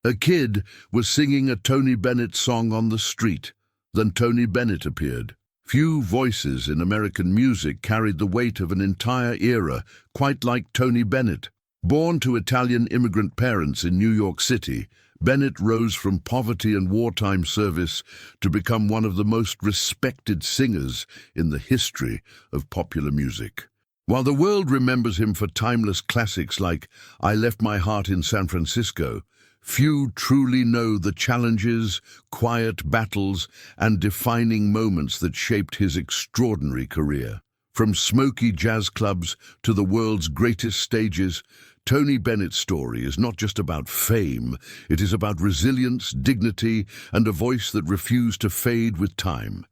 A kid was singing a Tony Bennett song on the street. Then Tony Bennett appeared. Few voices in American music carried the weight of an entire era quite like Tony Bennett. Born to Italian immigrant parents in New York City, Bennett rose from poverty and wartime service to become one of the most respected singers in the history of popular music. While the world remembers him for timeless classics like I Left My Heart in San Francisco, few truly know the challenges, quiet battles, and defining moments that shaped his extraordinary career. From smoky jazz clubs to the world's greatest stages, Tony Bennett's story is not just about fame, it is about resilience, dignity, and a voice that refused to fade with time.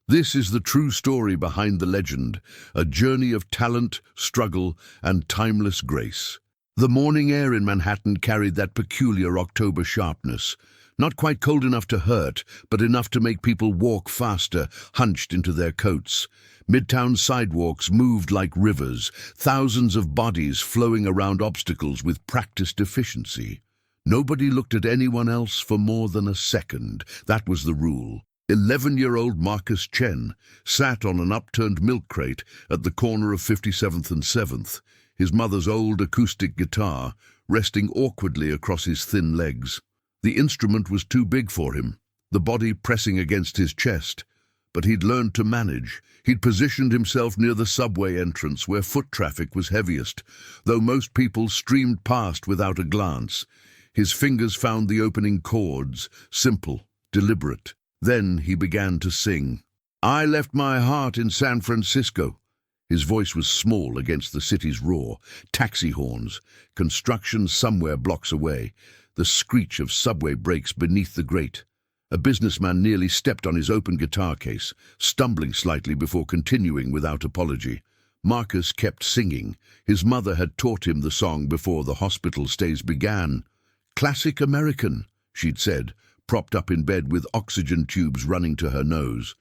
This is the true story behind the legend, a journey of talent, struggle, and timeless grace. The morning air in Manhattan carried that peculiar October sharpness, not quite cold enough to hurt, but enough to make people walk faster, hunched into their coats. Midtown sidewalks moved like rivers, thousands of bodies flowing around obstacles with practiced efficiency. Nobody looked at anyone else for more than a second. That was the rule. 11-year-old Marcus Chen sat on an upturned milk crate at the corner of 57th and 7th, his mother's old acoustic guitar resting awkwardly across his thin legs. The instrument was too big for him, the body pressing against his chest, but he'd learned to manage. He'd positioned himself near the subway entrance where foot traffic was heaviest, though most people streamed past without a glance. His fingers found the opening chords, simple, deliberate. Then he began to sing. I Left My Heart in San Francisco. His voice was small against the city's roar. Taxi horns, construction somewhere blocks away, the screech of subway brakes beneath the grate. A businessman nearly stepped on his open guitar case, stumbling slightly before continuing without apology. Marcus kept singing. His mother had taught him the song before the hospital stays began. Classic American, she'd said, propped up in bed with oxygen tubes running to her nose.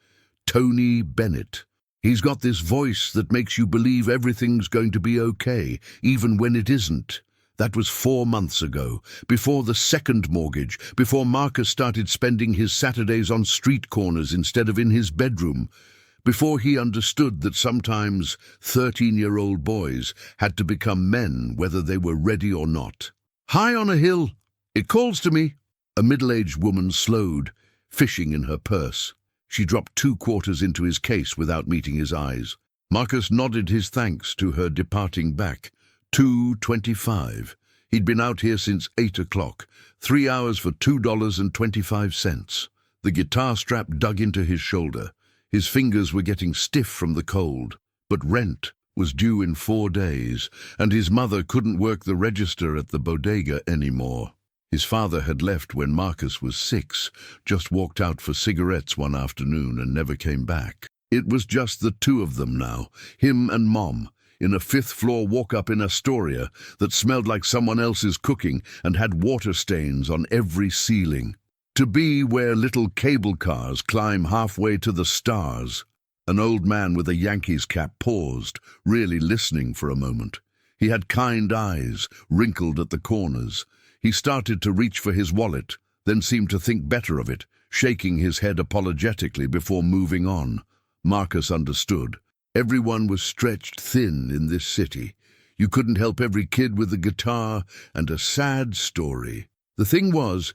Tony Bennett. He's got this voice that makes you believe everything's going to be okay, even when it isn't. That was 4 months ago, before the second mortgage, before Marcus started spending his Saturdays on street corners instead of in his bedroom, before he understood that sometimes 13-year-old boys had to become men whether they were ready or not. High on a hill, it calls to me. A middle-aged woman slowed, fishing in her purse. She dropped 2 quarters into his case without meeting his eyes. Marcus nodded his thanks to her departing back. 2.25. He'd been out here since 8 o'clock, 3 hours for $2.25. The guitar strap dug into his shoulder. His fingers were getting stiff from the cold. But rent was due in 4 days, and his mother couldn't work the register at the bodega anymore. His father had left when Marcus was 6, just walked out for cigarettes one afternoon and never came back. It was just the two of them now, him and Mom, in a 5th-floor walk-up in Astoria that smelled like someone else's cooking and had water stains on every ceiling. To be where little cable cars climb halfway to the stars. An old man with a Yankees cap paused, really listening for a moment. He had kind eyes, wrinkled at the corners. He started to reach for his wallet, then seemed to think better of it, shaking his head apologetically before moving on. Marcus understood. Everyone was stretched thin in this city. You couldn't help every kid with a guitar and a sad story. The thing was,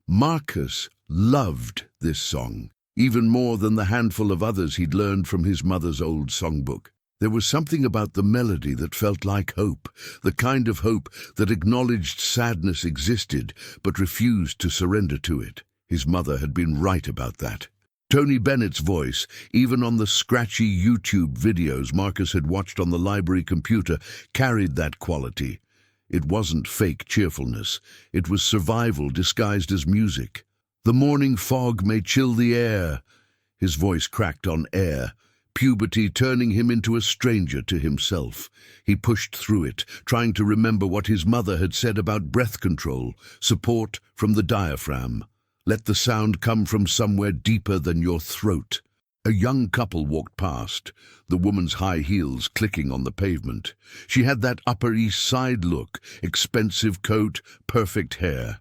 Marcus loved this song, even more than the handful of others he'd learned from his mother's old songbook. There was something about the melody that felt like hope, the kind of hope that acknowledged sadness existed but refused to surrender to it. His mother had been right about that. Tony Bennett's voice, even on the scratchy YouTube videos Marcus had watched on the library computer, carried that quality. It wasn't fake cheerfulness. It was survival disguised as music. The morning fog may chill the air. His voice cracked on air. Puberty turning him into a stranger to himself. He pushed through it, trying to remember what his mother had said about breath control, support from the diaphragm. Let the sound come from somewhere deeper than your throat. A young couple walked past, the woman's high heels clicking on the pavement. She had that Upper East Side look, expensive coat, perfect hair.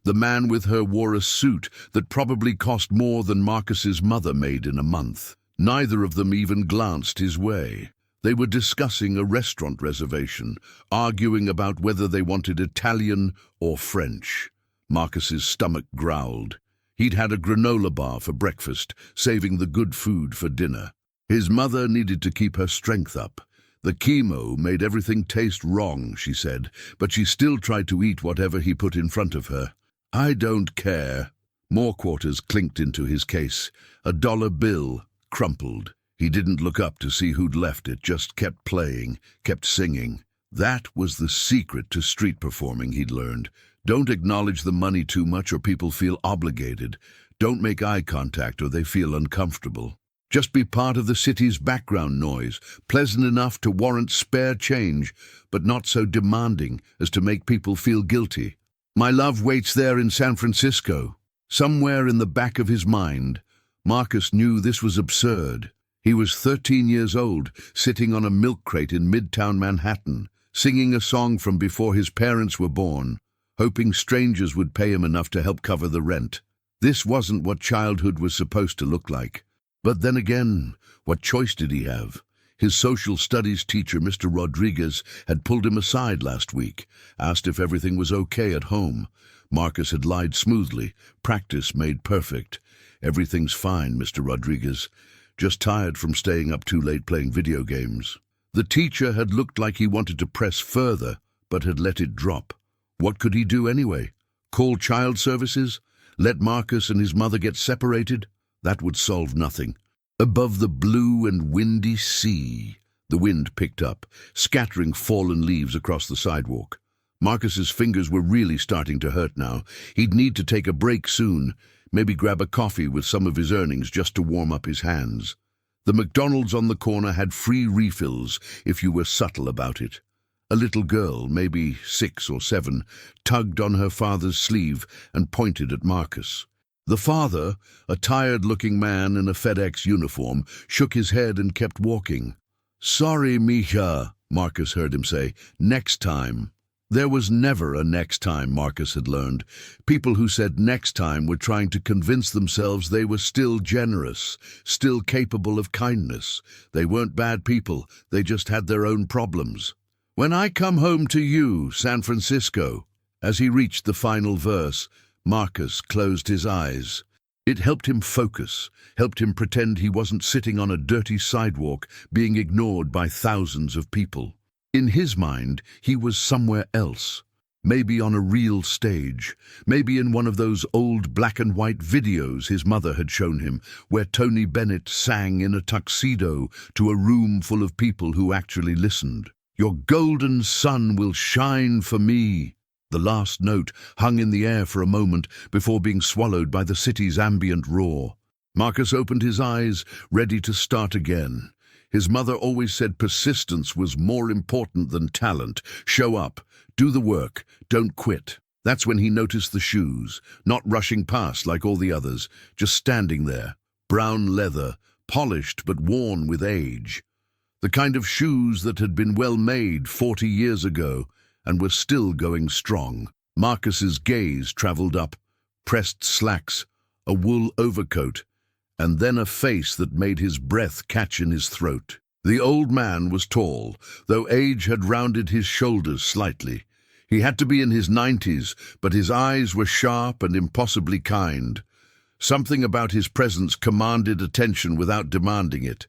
The man with her wore a suit that probably cost more than Marcus's mother made in a month. Neither of them even glanced his way. They were discussing a restaurant reservation, arguing about whether they wanted Italian or French. Marcus's stomach growled. He'd had a granola bar for breakfast, saving the good food for dinner. His mother needed to keep her strength up. The chemo made everything taste wrong, she said, but she still tried to eat whatever he put in front of her. I don't care. More quarters clinked into his case. A dollar bill crumpled. He didn't look up to see who'd left it, just kept playing, kept singing. That was the secret to street performing, he'd learned. Don't acknowledge the money too much or people feel obligated. Don't make eye contact or they feel uncomfortable. Just be part of the city's background noise, pleasant enough to warrant spare change, but not so demanding as to make people feel guilty. My love waits there in San Francisco. Somewhere in the back of his mind, Marcus knew this was absurd. He was 13 years old, sitting on a milk crate in Midtown Manhattan, singing a song from before his parents were born, hoping strangers would pay him enough to help cover the rent. This wasn't what childhood was supposed to look like. But then again, what choice did he have? His social studies teacher, Mr. Rodriguez, had pulled him aside last week, asked if everything was okay at home. Marcus had lied smoothly. Practice made perfect. Everything's fine, Mr. Rodriguez. Just tired from staying up too late playing video games. The teacher had looked like he wanted to press further, but had let it drop. What could he do anyway? Call child services? Let Marcus and his mother get separated? That would solve nothing. Above the blue and windy sea, the wind picked up, scattering fallen leaves across the sidewalk. Marcus's fingers were really starting to hurt now. He'd need to take a break soon, maybe grab a coffee with some of his earnings just to warm up his hands. The McDonald's on the corner had free refills if you were subtle about it. A little girl, maybe 6 or 7, tugged on her father's sleeve and pointed at Marcus. The father, a tired-looking man in a FedEx uniform, shook his head and kept walking. "Sorry, mija," Marcus heard him say. "Next time." There was never a next time, Marcus had learned. People who said next time were trying to convince themselves they were still generous, still capable of kindness. They weren't bad people, they just had their own problems. "When I come home to you, San Francisco." As he reached the final verse, Marcus closed his eyes. It helped him focus, helped him pretend he wasn't sitting on a dirty sidewalk being ignored by thousands of people. In his mind, he was somewhere else. Maybe on a real stage, maybe in one of those old black and white videos his mother had shown him, where Tony Bennett sang in a tuxedo to a room full of people who actually listened. "Your golden sun will shine for me." The last note hung in the air for a moment before being swallowed by the city's ambient roar. Marcus opened his eyes, ready to start again. His mother always said persistence was more important than talent. Show up, do the work, don't quit. That's when he noticed the shoes, not rushing past like all the others, just standing there. Brown leather, polished but worn with age. The kind of shoes that had been well made 40 years ago and were still going strong. Marcus's gaze traveled up, pressed slacks, a wool overcoat, and then a face that made his breath catch in his throat. The old man was tall, though age had rounded his shoulders slightly. He had to be in his 90s, but his eyes were sharp and impossibly kind. Something about his presence commanded attention without demanding it.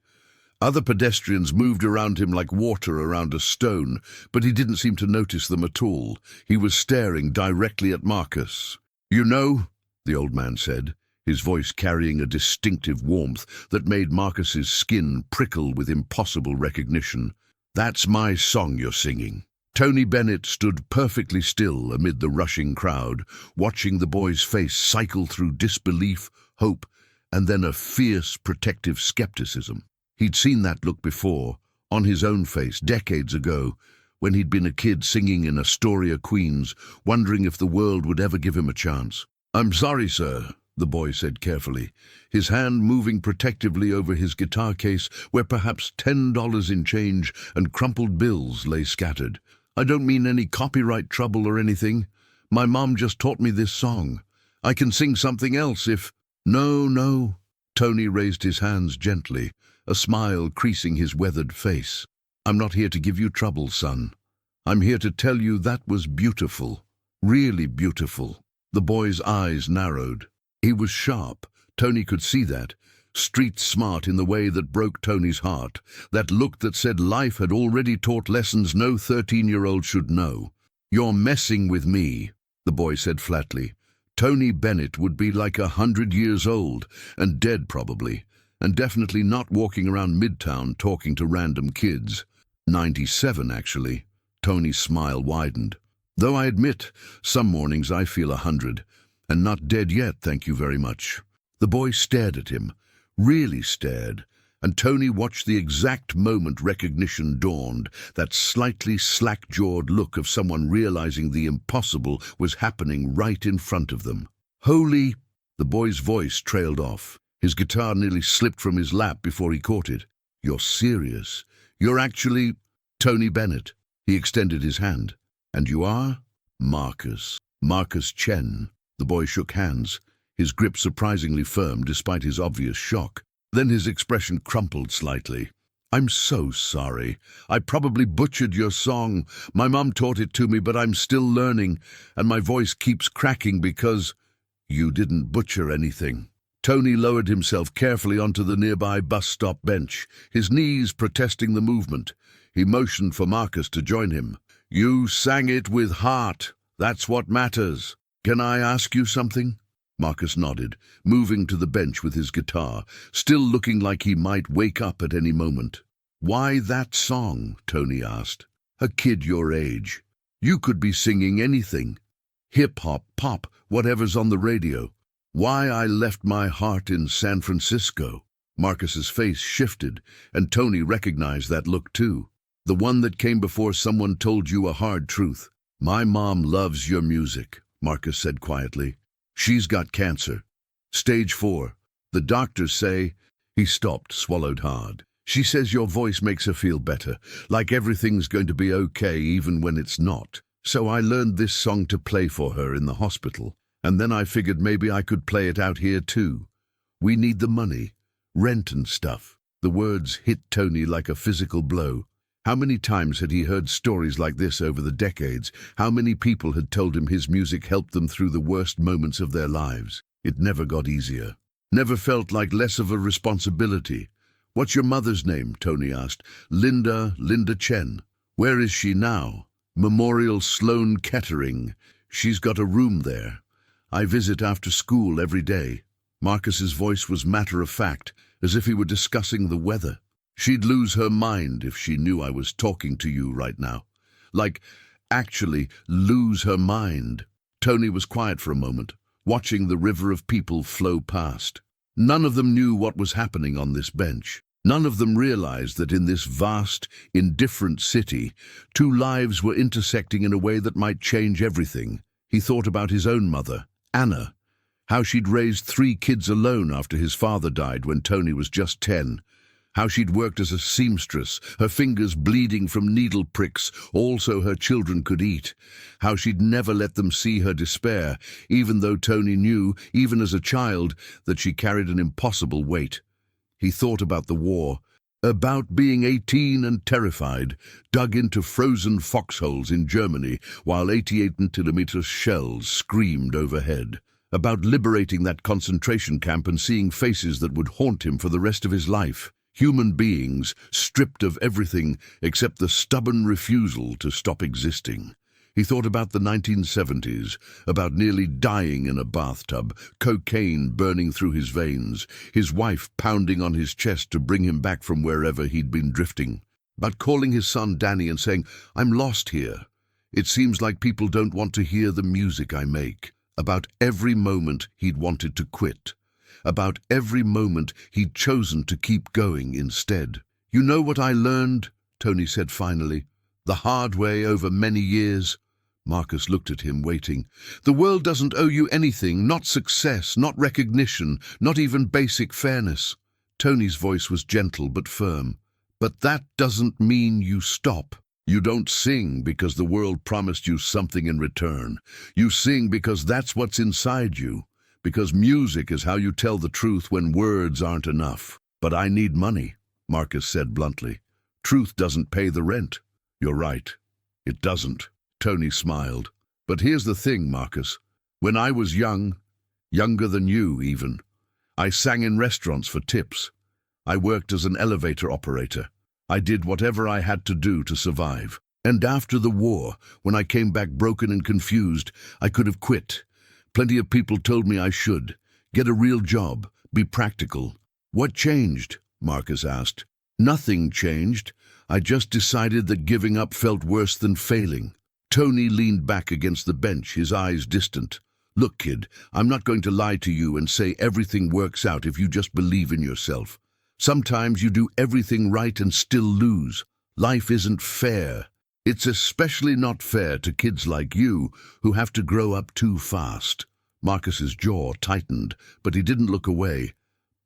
Other pedestrians moved around him like water around a stone, but he didn't seem to notice them at all. He was staring directly at Marcus. "You know," the old man said, his voice carrying a distinctive warmth that made Marcus's skin prickle with impossible recognition, "that's my song you're singing." Tony Bennett stood perfectly still amid the rushing crowd, watching the boy's face cycle through disbelief, hope, and then a fierce, protective skepticism. He'd seen that look before, on his own face, decades ago, when he'd been a kid singing in Astoria, Queens, wondering if the world would ever give him a chance. "I'm sorry, sir," the boy said carefully, his hand moving protectively over his guitar case where perhaps $10 in change and crumpled bills lay scattered. "I don't mean any copyright trouble or anything. My mom just taught me this song. I can sing something else if—" "No, no." Tony raised his hands gently, a smile creasing his weathered face. "I'm not here to give you trouble, son. I'm here to tell you that was beautiful. Really beautiful." The boy's eyes narrowed. He was sharp. Tony could see that. Street smart in the way that broke Tony's heart. That look that said life had already taught lessons no 13-year-old should know. "You're messing with me," the boy said flatly. "Tony Bennett would be like 100 years old, and dead probably, and definitely not walking around Midtown talking to random kids. 97, actually." Tony's smile widened. "Though I admit, some mornings I feel 100, and not dead yet, thank you very much." The boy stared at him, really stared, and Tony watched the exact moment recognition dawned, that slightly slack-jawed look of someone realizing the impossible was happening right in front of them. "Holy—" The boy's voice trailed off. His guitar nearly slipped from his lap before he caught it. "You're serious? You're actually—" "Tony Bennett." He extended his hand. "And you are?" "Marcus. Marcus Chen." The boy shook hands, his grip surprisingly firm despite his obvious shock. Then his expression crumpled slightly. "I'm so sorry. I probably butchered your song. My mom taught it to me, but I'm still learning, and my voice keeps cracking because—" "You didn't butcher anything." Tony lowered himself carefully onto the nearby bus stop bench, his knees protesting the movement. He motioned for Marcus to join him. "You sang it with heart. That's what matters. Can I ask you something?" Marcus nodded, moving to the bench with his guitar, still looking like he might wake up at any moment. "Why that song?" Tony asked. "A kid your age. You could be singing anything. Hip-hop, pop, whatever's on the radio. Why I left my heart in San Francisco." Marcus's face shifted, and Tony recognized that look too. The one that came before someone told you a hard truth. "My mom loves your music," Marcus said quietly. "She's got cancer. Stage 4. The doctors say—" He stopped, swallowed hard. "She says your voice makes her feel better, like everything's going to be okay even when it's not. So I learned this song to play for her in the hospital, and then I figured maybe I could play it out here too. We need the money, rent and stuff." The words hit Tony like a physical blow. How many times had he heard stories like this over the decades? How many people had told him his music helped them through the worst moments of their lives? It never got easier. Never felt like less of a responsibility. "What's your mother's name?" Tony asked. Linda Chen." "Where is she now?" "Memorial Sloan Kettering. She's got a room there. I visit after school every day." Marcus's voice was matter-of-fact, as if he were discussing the weather. "She'd lose her mind if she knew I was talking to you right now. Like, actually lose her mind." Tony was quiet for a moment, watching the river of people flow past. None of them knew what was happening on this bench. None of them realized that in this vast, indifferent city, two lives were intersecting in a way that might change everything. He thought about his own mother, Anna, how she'd raised 3 kids alone after his father died when Tony was just 10. How she'd worked as a seamstress, her fingers bleeding from needle pricks, all so her children could eat. How she'd never let them see her despair, even though Tony knew, even as a child, that she carried an impossible weight. He thought about the war, about being 18 and terrified, dug into frozen foxholes in Germany while 88mm shells screamed overhead. About liberating that concentration camp and seeing faces that would haunt him for the rest of his life. Human beings stripped of everything except the stubborn refusal to stop existing. He thought about the 1970s, about nearly dying in a bathtub, cocaine burning through his veins, his wife pounding on his chest to bring him back from wherever he'd been drifting. About calling his son Danny and saying, "I'm lost here. It seems like people don't want to hear the music I make." About every moment he'd wanted to quit. About every moment he'd chosen to keep going instead. "You know what I learned," Tony said finally, "the hard way over many years?" Marcus looked at him, waiting. "The world doesn't owe you anything, not success, not recognition, not even basic fairness." Tony's voice was gentle but firm. "But that doesn't mean you stop." You don't sing because the world promised you something in return. You sing because that's what's inside you, because music is how you tell the truth when words aren't enough. But I need money, Marcus said bluntly. Truth doesn't pay the rent. You're right. It doesn't. Tony smiled. But here's the thing, Marcus. When I was young, younger than you even, I sang in restaurants for tips. I worked as an elevator operator. I did whatever I had to do to survive. And after the war, when I came back broken and confused, I could have quit. Plenty of people told me I should. Get a real job. Be practical. What changed? Marcus asked. Nothing changed. I just decided that giving up felt worse than failing. Tony leaned back against the bench, his eyes distant. Look, kid, I'm not going to lie to you and say everything works out if you just believe in yourself. Sometimes you do everything right and still lose. Life isn't fair. It's especially not fair to kids like you who have to grow up too fast. Marcus's jaw tightened, but he didn't look away.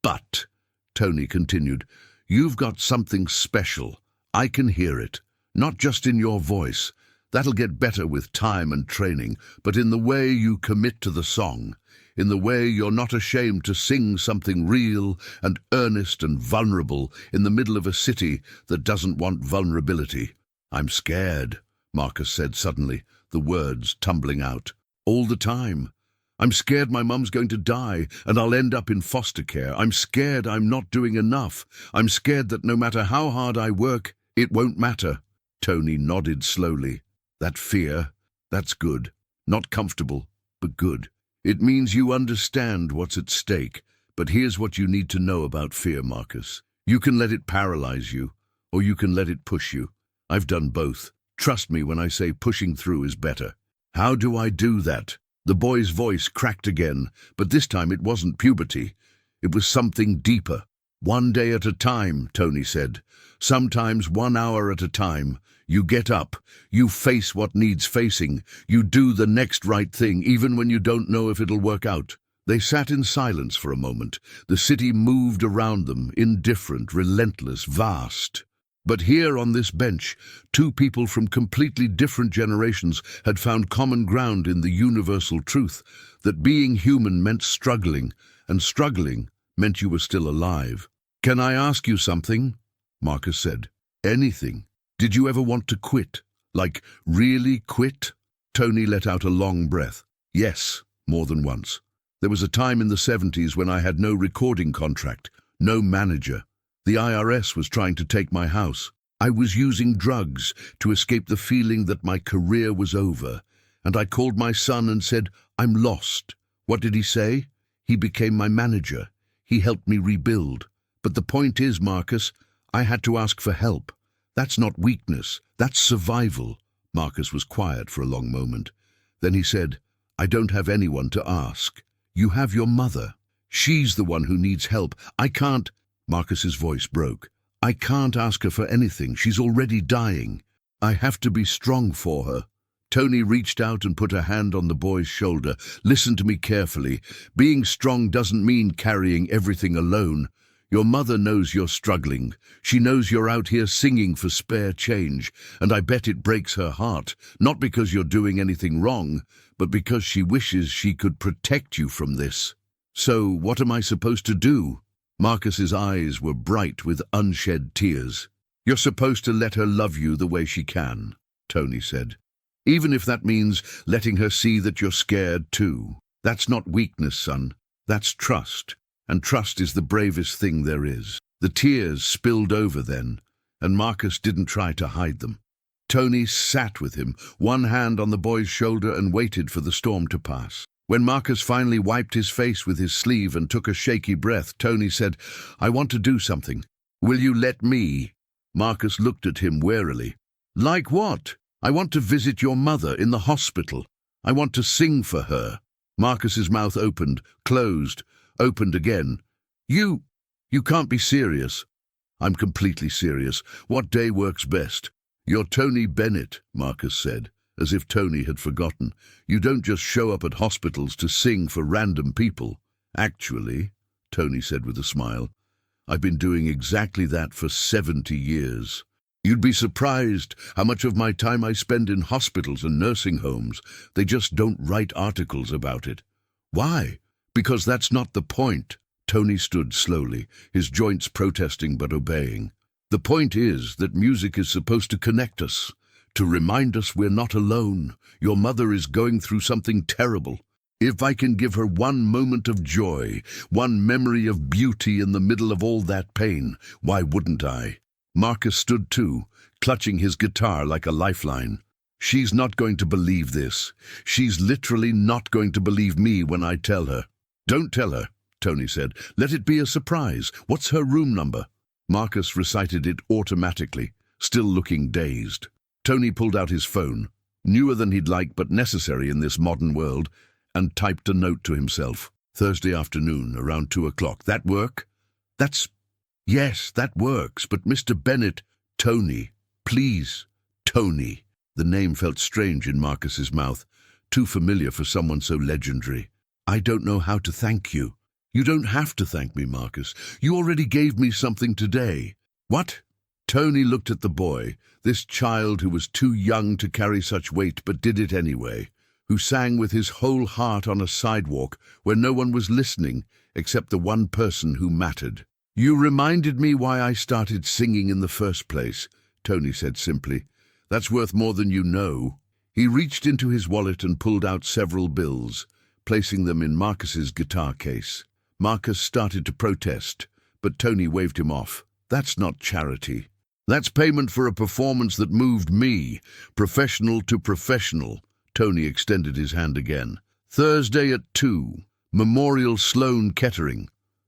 But, Tony continued, you've got something special. I can hear it. Not just in your voice. That'll get better with time and training, but in the way you commit to the song, in the way you're not ashamed to sing something real and earnest and vulnerable in the middle of a city that doesn't want vulnerability. I'm scared, Marcus said suddenly, the words tumbling out. All the time. I'm scared my mum's going to die and I'll end up in foster care. I'm scared I'm not doing enough. I'm scared that no matter how hard I work, it won't matter. Tony nodded slowly. That fear, that's good. Not comfortable, but good. It means you understand what's at stake. But here's what you need to know about fear, Marcus. You can let it paralyze you, or you can let it push you. I've done both. Trust me when I say pushing through is better. How do I do that? The boy's voice cracked again, but this time it wasn't puberty. It was something deeper. 1 day at a time, Tony said. Sometimes 1 hour at a time. You get up, you face what needs facing, you do the next right thing, even when you don't know if it'll work out. They sat in silence for a moment. The city moved around them, indifferent, relentless, vast. But here on this bench, two people from completely different generations had found common ground in the universal truth that being human meant struggling, and struggling meant you were still alive. Can I ask you something? Marcus said. Anything. Did you ever want to quit? Like, really quit? Tony let out a long breath. Yes, more than once. There was a time in the 70s when I had no recording contract, no manager. The IRS was trying to take my house. I was using drugs to escape the feeling that my career was over. And I called my son and said, I'm lost. What did he say? He became my manager. He helped me rebuild. But the point is, Marcus, I had to ask for help. That's not weakness, that's survival. Marcus was quiet for a long moment. Then he said, I don't have anyone to ask. You have your mother. She's the one who needs help. I can't. Marcus's voice broke. I can't ask her for anything. She's already dying. I have to be strong for her. Tony reached out and put a hand on the boy's shoulder. Listen to me carefully. Being strong doesn't mean carrying everything alone. Your mother knows you're struggling. She knows you're out here singing for spare change, and I bet it breaks her heart, not because you're doing anything wrong, but because she wishes she could protect you from this. So what am I supposed to do? Marcus's eyes were bright with unshed tears. You're supposed to let her love you the way she can, Tony said. Even if that means letting her see that you're scared too. That's not weakness, son. That's trust. And trust is the bravest thing there is. The tears spilled over then, and Marcus didn't try to hide them. Tony sat with him, one hand on the boy's shoulder, and waited for the storm to pass. When Marcus finally wiped his face with his sleeve and took a shaky breath, Tony said, I want to do something. Will you let me? Marcus looked at him warily. Like what? I want to visit your mother in the hospital. I want to sing for her. Marcus's mouth opened, closed, opened again. You can't be serious. I'm completely serious. What day works best? You're Tony Bennett, Marcus said, as if Tony had forgotten. You don't just show up at hospitals to sing for random people. Actually, Tony said with a smile, I've been doing exactly that for 70 years. You'd be surprised how much of my time I spend in hospitals and nursing homes. They just don't write articles about it. Why? Because that's not the point. Tony stood slowly, his joints protesting but obeying. The point is that music is supposed to connect us, to remind us we're not alone. Your mother is going through something terrible. If I can give her one moment of joy, one memory of beauty in the middle of all that pain, why wouldn't I? Marcus stood too, clutching his guitar like a lifeline. She's not going to believe this. She's literally not going to believe me when I tell her. Don't tell her, Tony said. Let it be a surprise. What's her room number? Marcus recited it automatically, still looking dazed. Tony pulled out his phone, newer than he'd like but necessary in this modern world, and typed a note to himself. Thursday afternoon, around 2 o'clock. That work? Yes, that works, but Mr. Bennett, Tony, please, Tony. The name felt strange in Marcus's mouth, too familiar for someone so legendary. I don't know how to thank you. You don't have to thank me, Marcus. You already gave me something today. What? Tony looked at the boy, this child who was too young to carry such weight but did it anyway, who sang with his whole heart on a sidewalk where no one was listening except the one person who mattered. You reminded me why I started singing in the first place, Tony said simply. That's worth more than you know. He reached into his wallet and pulled out several bills, placing them in Marcus's guitar case. Marcus started to protest, but Tony waved him off. That's not charity. That's payment for a performance that moved me, professional to professional. Tony extended his hand again. Thursday at 2, Memorial Sloan Kettering.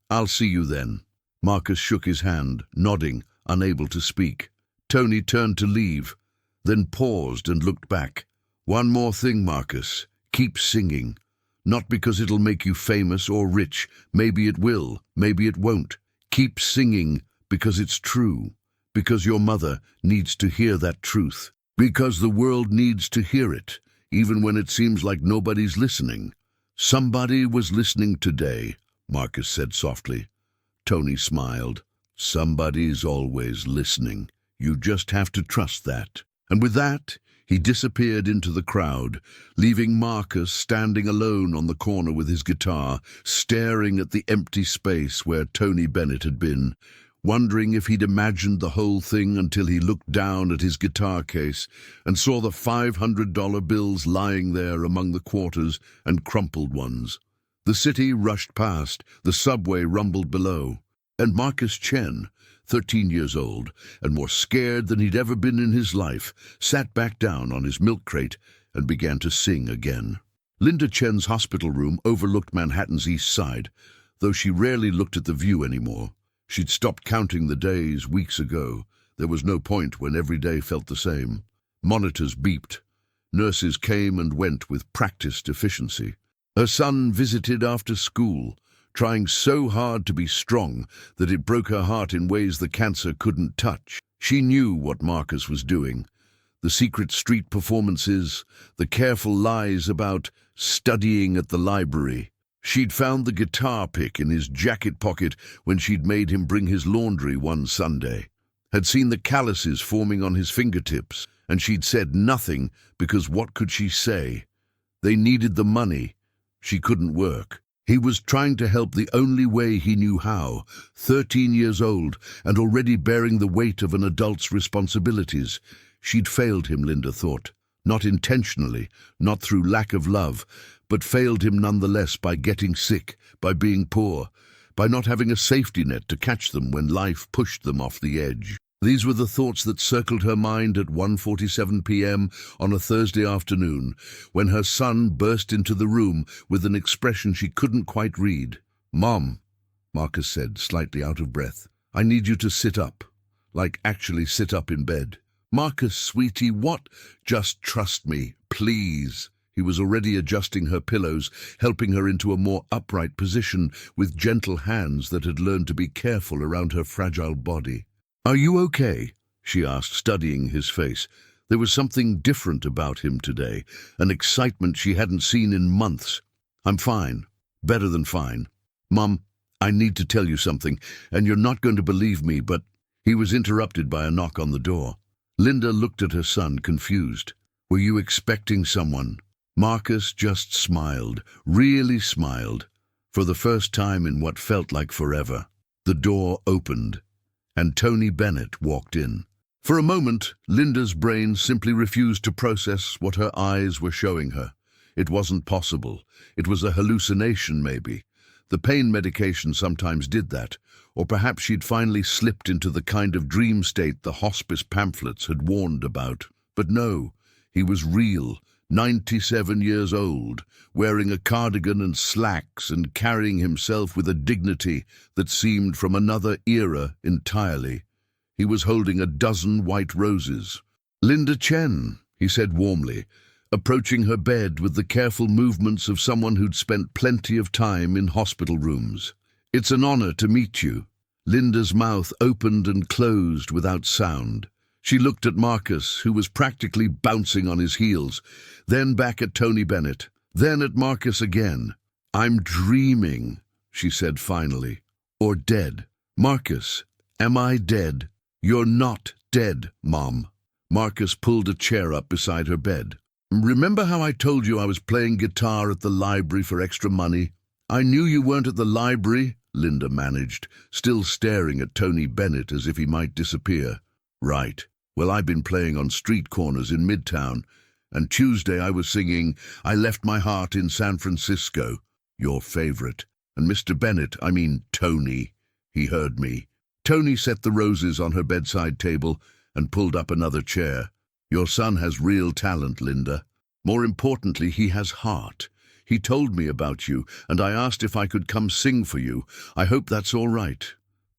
I'll see you then. Marcus shook his hand, nodding, unable to speak. Tony turned to leave, then paused and looked back. One more thing, Marcus. Keep singing. Not because it'll make you famous or rich. Maybe it will, maybe it won't. Keep singing because it's true. Because your mother needs to hear that truth. Because the world needs to hear it, even when it seems like nobody's listening. Somebody was listening today, Marcus said softly. Tony smiled. Somebody's always listening. You just have to trust that. And with that, he disappeared into the crowd, leaving Marcus standing alone on the corner with his guitar, staring at the empty space where Tony Bennett had been, wondering if he'd imagined the whole thing until he looked down at his guitar case and saw the $500 bills lying there among the quarters and crumpled ones. The city rushed past, the subway rumbled below, and Marcus Chen, 13 years old, and more scared than he'd ever been in his life, sat back down on his milk crate and began to sing again. Linda Chen's hospital room overlooked Manhattan's East Side, though she rarely looked at the view anymore. She'd stopped counting the days weeks ago. There was no point when every day felt the same. Monitors beeped. Nurses came and went with practiced efficiency. Her son visited after school, trying so hard to be strong that it broke her heart in ways the cancer couldn't touch. She knew what Marcus was doing. The secret street performances, the careful lies about studying at the library. She'd found the guitar pick in his jacket pocket when she'd made him bring his laundry one Sunday. Had seen the calluses forming on his fingertips, and she'd said nothing because what could she say? They needed the money. She couldn't work. He was trying to help the only way he knew how, 13 years old and already bearing the weight of an adult's responsibilities. She'd failed him, Linda thought. Not intentionally, not through lack of love, but failed him nonetheless by getting sick, by being poor, by not having a safety net to catch them when life pushed them off the edge. These were the thoughts that circled her mind at 1:47 p.m. on a Thursday afternoon, when her son burst into the room with an expression she couldn't quite read. "Mom," Marcus said, slightly out of breath, "I need you to sit up. Like actually sit up in bed." "Marcus, sweetie, what?" "Just trust me, please." He was already adjusting her pillows, helping her into a more upright position with gentle hands that had learned to be careful around her fragile body. "Are you okay?" she asked, studying his face. There was something different about him today, an excitement she hadn't seen in months. "I'm fine. Better than fine. Mom, I need to tell you something, and you're not going to believe me, but..." He was interrupted by a knock on the door. Linda looked at her son, confused. "Were you expecting someone?" Marcus just smiled, really smiled, for the first time in what felt like forever. The door opened, and Tony Bennett walked in. For a moment, Linda's brain simply refused to process what her eyes were showing her. It wasn't possible. It was a hallucination, maybe. The pain medication sometimes did that, or perhaps she'd finally slipped into the kind of dream state the hospice pamphlets had warned about. But no, he was real, 97 years old, wearing a cardigan and slacks and carrying himself with a dignity that seemed from another era entirely. He was holding a dozen white roses. "Linda Chen," he said warmly, approaching her bed with the careful movements of someone who'd spent plenty of time in hospital rooms. "It's an honor to meet you." Linda's mouth opened and closed without sound. She looked at Marcus, who was practically bouncing on his heels, then back at Tony Bennett, then at Marcus again. "I'm dreaming," she said finally. "Or dead. Marcus, am I dead?" "You're not dead, Mom." Marcus pulled a chair up beside her bed. "Remember how I told you I was playing guitar at the library for extra money?" "I knew you weren't at the library," Linda managed, still staring at Tony Bennett as if he might disappear. "Right. Well, I've been playing on street corners in Midtown, and Tuesday I was singing 'I Left My Heart in San Francisco,' your favorite. And Mr. Bennett, I mean Tony, he heard me." Tony set the roses on her bedside table and pulled up another chair. "Your son has real talent, Linda. More importantly, he has heart. He told me about you, and I asked if I could come sing for you. I hope that's all right."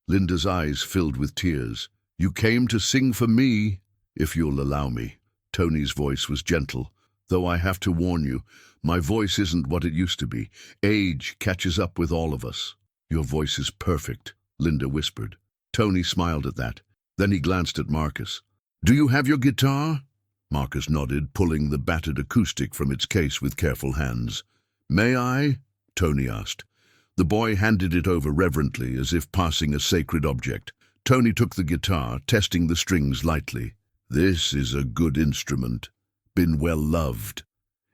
Linda's eyes filled with tears. "You came to sing for me, if you'll allow me." Tony's voice was gentle, though I have to warn you, my voice isn't what it used to be. Age catches up with all of us. "Your voice is perfect," Linda whispered. Tony smiled at that. Then he glanced at Marcus. "Do you have your guitar?" Marcus nodded, pulling the battered acoustic from its case with careful hands. "May I?" Tony asked. The boy handed it over reverently, as if passing a sacred object. Tony took the guitar, testing the strings lightly. "This is a good instrument. Been well loved."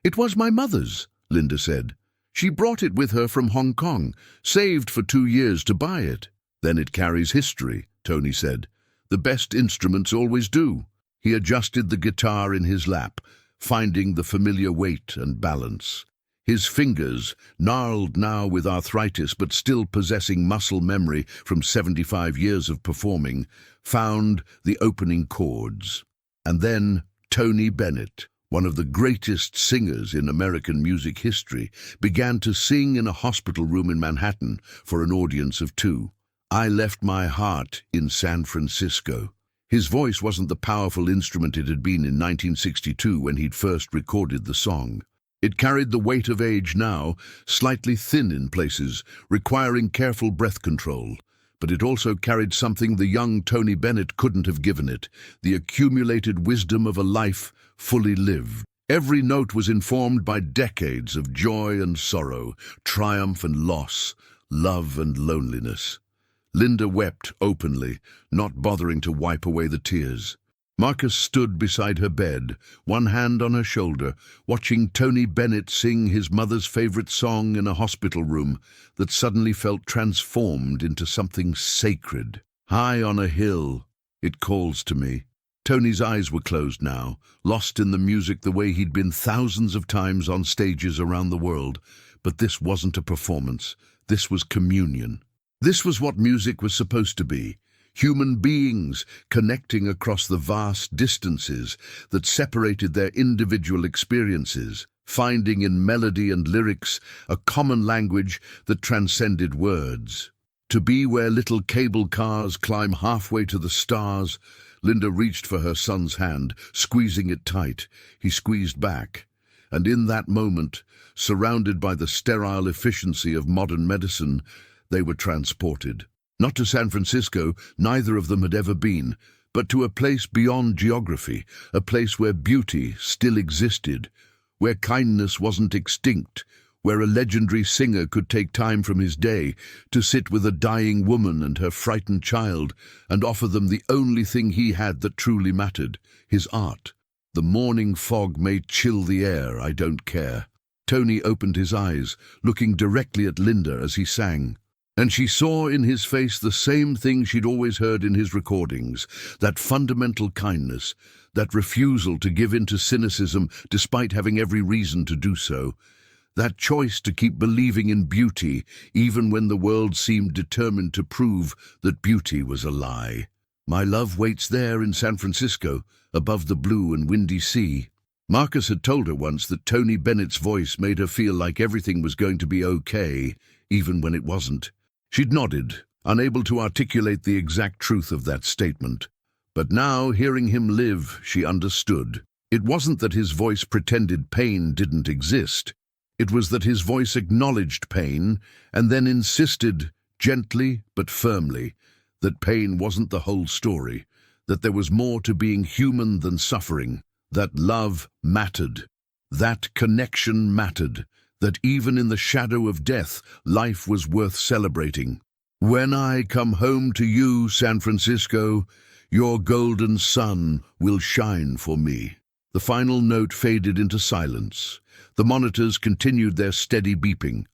"It was my mother's," Linda said. "She brought it with her from Hong Kong, saved for 2 years to buy it." "Then it carries history," Tony said. "The best instruments always do." He adjusted the guitar in his lap, finding the familiar weight and balance. His fingers, gnarled now with arthritis but still possessing muscle memory from 75 years of performing, found the opening chords. And then Tony Bennett, one of the greatest singers in American music history, began to sing in a hospital room in Manhattan for an audience of 2. "I Left My Heart in San Francisco." His voice wasn't the powerful instrument it had been in 1962 when he'd first recorded the song. It carried the weight of age now, slightly thin in places, requiring careful breath control. But it also carried something the young Tony Bennett couldn't have given it, the accumulated wisdom of a life fully lived. Every note was informed by decades of joy and sorrow, triumph and loss, love and loneliness. Linda wept openly, not bothering to wipe away the tears. Marcus stood beside her bed, one hand on her shoulder, watching Tony Bennett sing his mother's favorite song in a hospital room that suddenly felt transformed into something sacred. "High on a hill, it calls to me." Tony's eyes were closed now, lost in the music the way he'd been thousands of times on stages around the world. But this wasn't a performance. This was communion. This was what music was supposed to be. Human beings connecting across the vast distances that separated their individual experiences, finding in melody and lyrics a common language that transcended words. To be where little cable cars climb halfway to the stars. Linda reached for her son's hand, squeezing it tight. He squeezed back. And in that moment, surrounded by the sterile efficiency of modern medicine, they were transported. Not to San Francisco, neither of them had ever been, but to a place beyond geography, a place where beauty still existed, where kindness wasn't extinct, where a legendary singer could take time from his day to sit with a dying woman and her frightened child and offer them the only thing he had that truly mattered, his art. The morning fog may chill the air, I don't care. Tony opened his eyes, looking directly at Linda as he sang. And she saw in his face the same thing she'd always heard in his recordings, that fundamental kindness, that refusal to give in to cynicism despite having every reason to do so, that choice to keep believing in beauty even when the world seemed determined to prove that beauty was a lie. My love waits there in San Francisco, above the blue and windy sea. Marcus had told her once that Tony Bennett's voice made her feel like everything was going to be okay, even when it wasn't. She'd nodded, unable to articulate the exact truth of that statement. But now, hearing him live, she understood. It wasn't that his voice pretended pain didn't exist. It was that his voice acknowledged pain and then insisted, gently but firmly, that pain wasn't the whole story, that there was more to being human than suffering, that love mattered, that connection mattered, that even in the shadow of death, life was worth celebrating. When I come home to you, San Francisco, your golden sun will shine for me. The final note faded into silence. The monitors continued their steady beeping.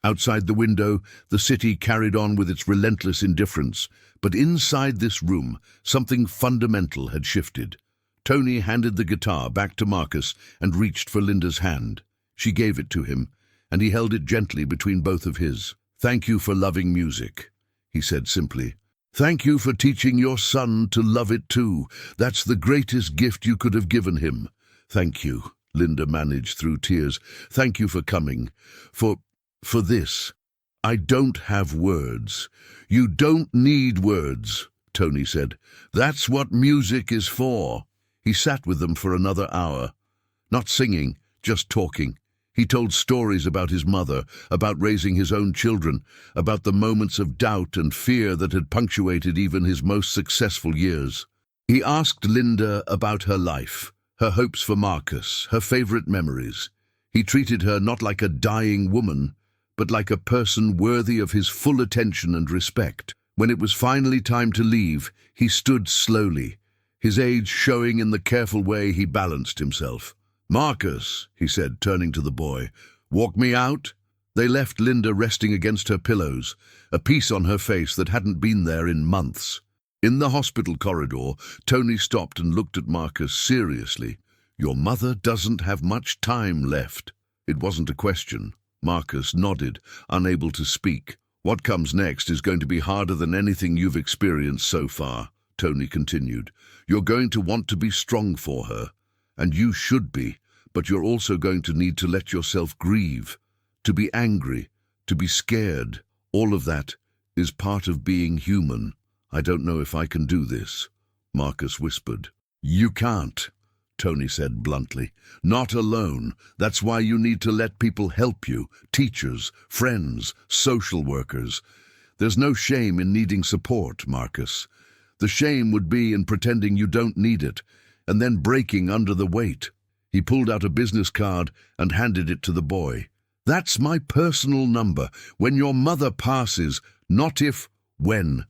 Outside the window, the city carried on with its relentless indifference, but inside this room, something fundamental had shifted. Tony handed the guitar back to Marcus and reached for Linda's hand. She gave it to him, and he held it gently between both of his. "Thank you for loving music," he said simply. "Thank you for teaching your son to love it too. That's the greatest gift you could have given him." "Thank you," Linda managed through tears. "Thank you for coming. For this. I don't have words." "You don't need words," Tony said. "That's what music is for." He sat with them for another hour. Not singing, just talking. He told stories about his mother, about raising his own children, about the moments of doubt and fear that had punctuated even his most successful years. He asked Linda about her life, her hopes for Marcus, her favorite memories. He treated her not like a dying woman, but like a person worthy of his full attention and respect. When it was finally time to leave, he stood slowly, his age showing in the careful way he balanced himself. "Marcus," he said, turning to the boy, "walk me out?" They left Linda resting against her pillows, a peace on her face that hadn't been there in months. In the hospital corridor, Tony stopped and looked at Marcus seriously. "Your mother doesn't have much time left." It wasn't a question. Marcus nodded, unable to speak. "What comes next is going to be harder than anything you've experienced so far," Tony continued. "You're going to want to be strong for her, and you should be, but you're also going to need to let yourself grieve, to be angry, to be scared. All of that is part of being human." "I don't know if I can do this," Marcus whispered. "You can't," Tony said bluntly. "Not alone. That's why you need to let people help you, teachers, friends, social workers. There's no shame in needing support, Marcus. The shame would be in pretending you don't need it, and then breaking under the weight." He pulled out a business card and handed it to the boy. "That's my personal number. When your mother passes, not if, when.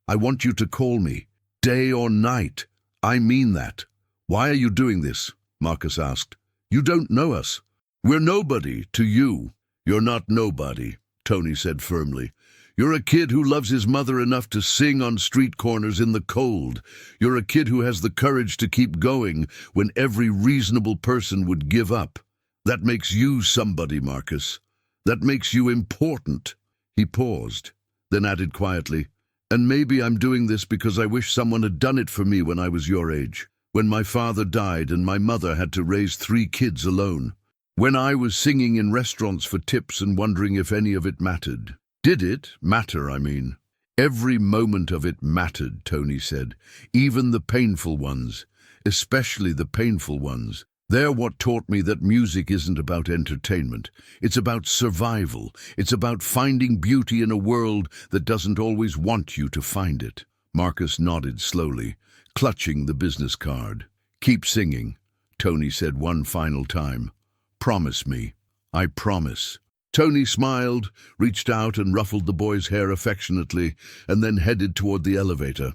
I want you to call me, day or night. I mean that." "Why are you doing this?" Marcus asked. "You don't know us. We're nobody to you." "You're not nobody," Tony said firmly. "You're a kid who loves his mother enough to sing on street corners in the cold. You're a kid who has the courage to keep going when every reasonable person would give up. That makes you somebody, Marcus. That makes you important." He paused, then added quietly, "And maybe I'm doing this because I wish someone had done it for me when I was your age. When my father died and my mother had to raise 3 kids alone. When I was singing in restaurants for tips and wondering if any of it mattered." "Did it matter, I mean?" "Every moment of it mattered," Tony said. "Even the painful ones. Especially the painful ones. They're what taught me that music isn't about entertainment. It's about survival. It's about finding beauty in a world that doesn't always want you to find it." Marcus nodded slowly, clutching the business card. "Keep singing," Tony said one final time. "Promise me." "I promise." Tony smiled, reached out and ruffled the boy's hair affectionately, and then headed toward the elevator.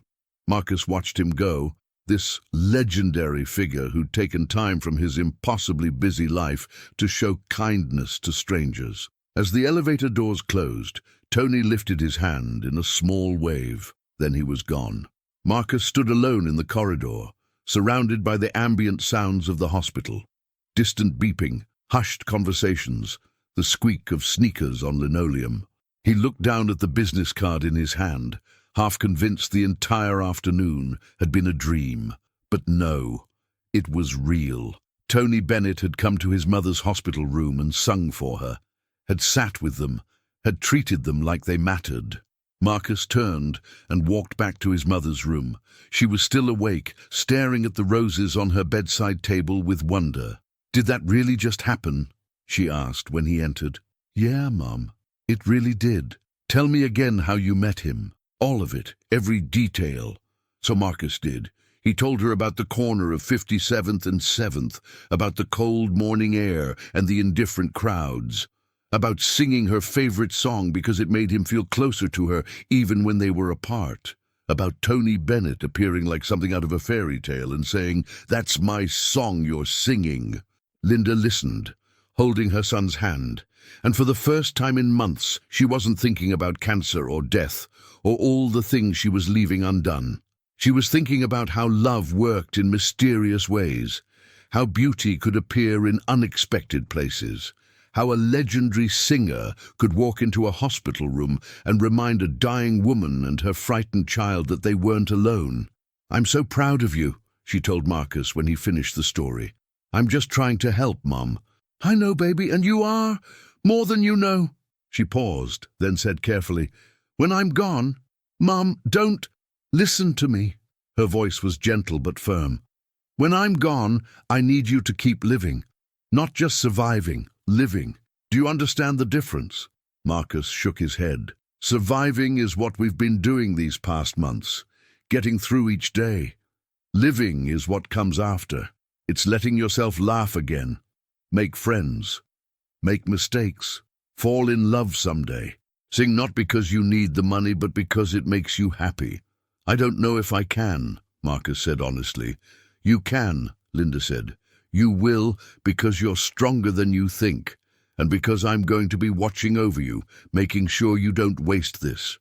Marcus watched him go, this legendary figure who'd taken time from his impossibly busy life to show kindness to strangers. As the elevator doors closed, Tony lifted his hand in a small wave. Then he was gone. Marcus stood alone in the corridor, surrounded by the ambient sounds of the hospital. Distant beeping, hushed conversations, the squeak of sneakers on linoleum. He looked down at the business card in his hand, half convinced the entire afternoon had been a dream. But no, it was real. Tony Bennett had come to his mother's hospital room and sung for her, had sat with them, had treated them like they mattered. Marcus turned and walked back to his mother's room. She was still awake, staring at the roses on her bedside table with wonder. "Did that really just happen?" she asked when he entered. "Yeah, Mom, it really did. Tell me again how you met him. All of it, every detail." So Marcus did. He told her about the corner of 57th and 7th, about the cold morning air and the indifferent crowds, about singing her favorite song because it made him feel closer to her even when they were apart, about Tony Bennett appearing like something out of a fairy tale and saying, "That's my song you're singing." Linda listened, holding her son's hand, and for the first time in months she wasn't thinking about cancer or death or all the things she was leaving undone. She was thinking about how love worked in mysterious ways, how beauty could appear in unexpected places, how a legendary singer could walk into a hospital room and remind a dying woman and her frightened child that they weren't alone. "I'm so proud of you," she told Marcus when he finished the story. "I'm just trying to help, Mom." "I know, baby, and you are. More than you know." She paused, then said carefully, "When I'm gone, Mom, don't listen to me." Her voice was gentle but firm. "When I'm gone, I need you to keep living. Not just surviving, living. Do you understand the difference?" Marcus shook his head. "Surviving is what we've been doing these past months, getting through each day. Living is what comes after. It's letting yourself laugh again, make friends, make mistakes, fall in love someday. Sing not because you need the money, but because it makes you happy." "I don't know if I can," Marcus said honestly. "You can," Linda said. "You will, because you're stronger than you think, and because I'm going to be watching over you, making sure you don't waste this."